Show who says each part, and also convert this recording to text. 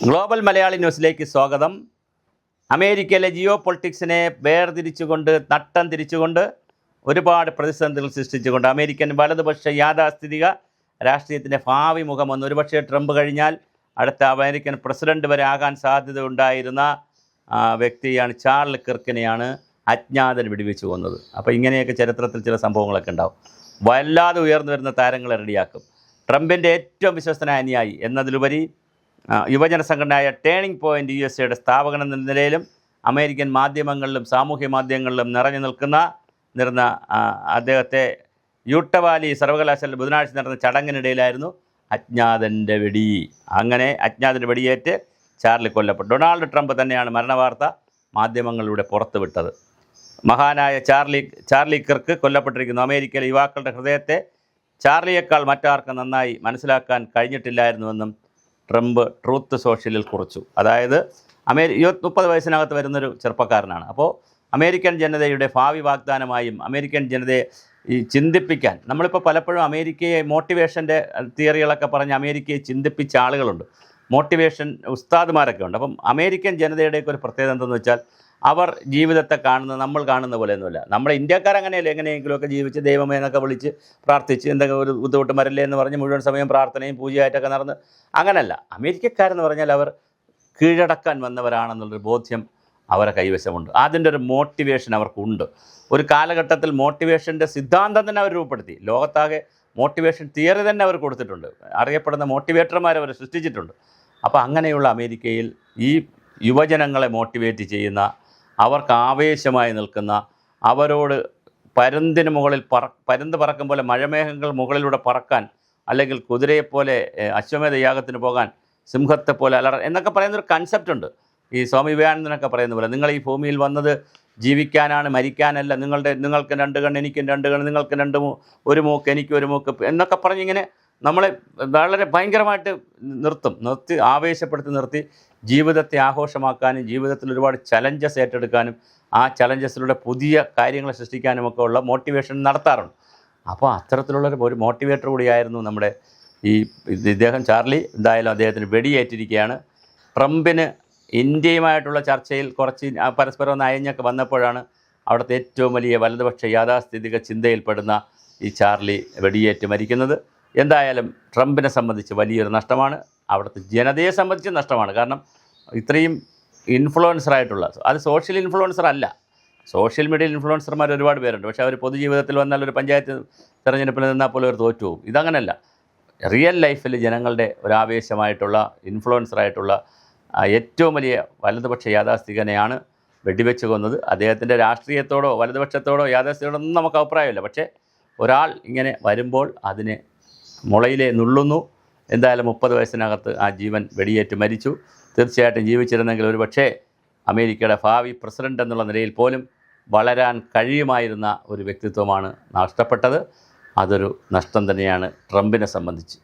Speaker 1: Global Malayali ന്യൂസിലേക്ക് സ്വാഗതം. അമേരിക്കയിലെ ജിയോ പൊളിറ്റിക്സിനെ വേർതിരിച്ചുകൊണ്ട് നട്ടം തിരിച്ചുകൊണ്ട് ഒരുപാട് പ്രതിസന്ധികൾ സൃഷ്ടിച്ചുകൊണ്ട് അമേരിക്കൻ വലതുപക്ഷ യാഥാസ്ഥിതിക രാഷ്ട്രീയത്തിൻ്റെ ഭാവി മുഖമെന്ന് ഒരുപക്ഷെ ട്രംപ് കഴിഞ്ഞാൽ അടുത്ത അമേരിക്കൻ പ്രസിഡന്റ് വരെ ആകാൻ സാധ്യത ഉണ്ടായിരുന്ന വ്യക്തിയാണ് ചാർലി കിർക്കിനെയാണ് അജ്ഞാതൻ വെടിവെച്ച് കൊന്നത്. അപ്പോൾ ഇങ്ങനെയൊക്കെ ചരിത്രത്തിൽ ചില സംഭവങ്ങളൊക്കെ ഉണ്ടാവും. വല്ലാതെ ഉയർന്നു വരുന്ന താരങ്ങളെ റെഡിയാക്കും. ട്രംപിൻ്റെ ഏറ്റവും വിശ്വസ്തനായ അനുയായി എന്നതിലുപരി യുവജന സംഘടനയായ ടേണിംഗ് പോയിൻ്റ് USA സ്ഥാപകൻ എന്ന നിലയിലും അമേരിക്കൻ മാധ്യമങ്ങളിലും സാമൂഹ്യ മാധ്യമങ്ങളിലും നിറഞ്ഞു നിന്നിരുന്ന അദ്ദേഹത്തെ യൂട്ടവാലി സർവകലാശാലയിൽ ബുധനാഴ്ച നടന്ന ചടങ്ങിനിടയിലായിരുന്നു അജ്ഞാതൻ്റെ വെടി. അങ്ങനെ അജ്ഞാതൻ്റെ വെടിയേറ്റ് ചാർലി കൊല്ലപ്പെട്ടു. ഡൊണാൾഡ് ട്രംപ് തന്നെയാണ് മരണവാർത്ത മാധ്യമങ്ങളിലൂടെ പുറത്തുവിട്ടത്. മഹാനായ ചാർലി കിർക്ക് കൊല്ലപ്പെട്ടിരിക്കുന്നു. അമേരിക്കയിലെ യുവാക്കളുടെ ഹൃദയത്തെ ചാർലിയേക്കാൾ മറ്റാർക്കും നന്നായി മനസ്സിലാക്കാൻ കഴിഞ്ഞിട്ടില്ലായിരുന്നുവെന്നും ട്രംപ് ട്രൂത്ത് സോഷ്യലിൽ കുറിച്ചു. അതായത് 30 വയസ്സിനകത്ത് വരുന്നൊരു ചെറുപ്പക്കാരനാണ്. അപ്പോൾ അമേരിക്കൻ ജനതയുടെ ഭാവി വാഗ്ദാനമായും അമേരിക്കൻ ജനതയെ ചിന്തിപ്പിക്കാൻ നമ്മളിപ്പോൾ പലപ്പോഴും അമേരിക്കയെ മോട്ടിവേഷൻ്റെ തിയറികളൊക്കെ പറഞ്ഞ് അമേരിക്കയെ ചിന്തിപ്പിച്ച ആളുകളുണ്ട്, മോട്ടിവേഷൻ ഉസ്താദുമാരൊക്കെ ഉണ്ട്. അപ്പം അമേരിക്കൻ ജനതയുടെയൊക്കെ ഒരു പ്രത്യേകത എന്തെന്ന് വെച്ചാൽ അവർ ജീവിതത്തെ കാണുന്നത് നമ്മൾ കാണുന്ന പോലെയൊന്നുമില്ല. നമ്മുടെ ഇന്ത്യക്കാരങ്ങനെയല്ല, എങ്ങനെയെങ്കിലുമൊക്കെ ജീവിച്ച് ദൈവമേ എന്നൊക്കെ വിളിച്ച് പ്രാർത്ഥിച്ച് എന്തെങ്കിലും ഒരു ബുദ്ധിമുട്ട് വരല്ലേ എന്ന് പറഞ്ഞ് മുഴുവൻ സമയം പ്രാർത്ഥനയും പൂജയായിട്ടൊക്കെ നടന്ന് അങ്ങനല്ല. അമേരിക്കക്കാരെന്ന് പറഞ്ഞാൽ അവർ കീഴടക്കാൻ വന്നവരാണെന്നുള്ളൊരു ബോധ്യം അവരെ കൈവശമുണ്ട്. അതിൻ്റെ ഒരു മോട്ടിവേഷൻ അവർക്കുണ്ട്. ഒരു കാലഘട്ടത്തിൽ മോട്ടിവേഷൻ്റെ സിദ്ധാന്തം തന്നെ അവർ രൂപപ്പെടുത്തി. ലോകത്താകെ മോട്ടിവേഷൻ തിയറി തന്നെ അവർ കൊടുത്തിട്ടുണ്ട്. അറിയപ്പെടുന്ന മോട്ടിവേറ്റർമാരെ അവർ സൃഷ്ടിച്ചിട്ടുണ്ട്. അപ്പോൾ അങ്ങനെയുള്ള അമേരിക്കയിൽ ഈ യുവജനങ്ങളെ മോട്ടിവേറ്റ് ചെയ്യുന്ന, അവർക്ക് ആവേശമായി നിൽക്കുന്ന, അവരോട് പരുന്തിന് മുകളിൽ പരുന്ത് പറക്കും പോലെ മഴമേഘങ്ങൾ മുകളിലൂടെ പറക്കാൻ, അല്ലെങ്കിൽ കുതിരയെപ്പോലെ അശ്വമേധ യാഗത്തിന് പോകാൻ, സിംഹത്തെ പോലെ എന്നൊക്കെ പറയുന്നൊരു കൺസെപ്റ്റ് ഉണ്ട്. ഈ സ്വാമി വിവേകാനന്ദനൊക്കെ പറയുന്ന പോലെ നിങ്ങൾ ഈ ഭൂമിയിൽ വന്നത് ജീവിക്കാനാണ്, മരിക്കാനല്ല. നിങ്ങൾക്ക് 2 കണ്ണ്, എനിക്കും 2 കണ്ണ്, നിങ്ങൾക്ക് ഒരു മൂക്ക്, എനിക്കും ഒരു മൂക്ക് എന്നൊക്കെ പറഞ്ഞിങ്ങനെ നമ്മളെ വളരെ ഭയങ്കരമായിട്ട് നിർത്തി ആവേശപ്പെടുത്തി നിർത്തി ജീവിതത്തെ ആഘോഷമാക്കാനും ജീവിതത്തിൽ ഒരുപാട് ചലഞ്ചസ് ഏറ്റെടുക്കാനും ആ ചലഞ്ചസിലൂടെ പുതിയ കാര്യങ്ങൾ സൃഷ്ടിക്കാനുമൊക്കെ ഉള്ള മോട്ടിവേഷൻ നടത്താറുണ്ട്. അപ്പോൾ അത്തരത്തിലുള്ളൊരു മോട്ടിവേറ്റർ കൂടിയായിരുന്നു നമ്മുടെ ഇദ്ദേഹം ചാർലി. എന്തായാലും അദ്ദേഹത്തിന് വെടിയേറ്റിരിക്കുകയാണ്. ട്രംപിന് ഇന്ത്യയുമായിട്ടുള്ള ചർച്ചയിൽ കുറച്ച് പരസ്പരം ഒന്ന് അയഞ്ഞൊക്കെ വന്നപ്പോഴാണ് അവിടുത്തെ ഏറ്റവും വലിയ വലതുപക്ഷ യാഥാസ്ഥിതിക ചിന്തയിൽപ്പെടുന്ന ഈ ചാർലി വെടിയേറ്റ് മരിക്കുന്നത്. എന്തായാലും ട്രംപിനെ സംബന്ധിച്ച് വലിയൊരു നഷ്ടമാണ്, അവിടുത്തെ ജനതയെ സംബന്ധിച്ച് നഷ്ടമാണ്. കാരണം ഇത്രയും ഇൻഫ്ലുവൻസറായിട്ടുള്ള, അത് സോഷ്യൽ ഇൻഫ്ലുവൻസർ അല്ല, സോഷ്യൽ മീഡിയയിൽ ഇൻഫ്ലുവൻസർമാർ ഒരുപാട് പേരുണ്ട്. പക്ഷേ അവർ പൊതുജീവിതത്തിൽ വന്നാൽ ഒരു പഞ്ചായത്ത് തിരഞ്ഞെടുപ്പിൽ നിന്നാൽ പോലും അവർ തോറ്റുപോകും. ഇതങ്ങനെയല്ല. റിയൽ ലൈഫിൽ ജനങ്ങളുടെ ഒരാവേശമായിട്ടുള്ള ഇൻഫ്ലുവൻസറായിട്ടുള്ള ഏറ്റവും വലിയ വലതുപക്ഷ യാഥാസ്ഥികനെയാണ് വെടിവെച്ച് കൊന്നത്. അദ്ദേഹത്തിൻ്റെ രാഷ്ട്രീയത്തോടോ വലതുപക്ഷത്തോടോ യാഥാസ്ഥികത്തോടോ ഒന്നും നമുക്ക് അഭിപ്രായമില്ല. പക്ഷേ ഒരാൾ ഇങ്ങനെ വരുമ്പോൾ അതിനെ മുളയിലെ നുള്ളുന്നു. എന്തായാലും 30 വയസ്സിനകത്ത് ആ ജീവൻ വെടിയേറ്റ് മരിച്ചു. തീർച്ചയായിട്ടും ജീവിച്ചിരുന്നെങ്കിൽ ഒരു പക്ഷേ അമേരിക്കയുടെ ഭാവി പ്രസിഡൻ്റ് എന്നുള്ള നിലയിൽ പോലും വളരാൻ കഴിയുമായിരുന്ന ഒരു വ്യക്തിത്വമാണ് നഷ്ടപ്പെട്ടത്. അതൊരു നഷ്ടം തന്നെയാണ് ട്രംപിനെ സംബന്ധിച്ച്.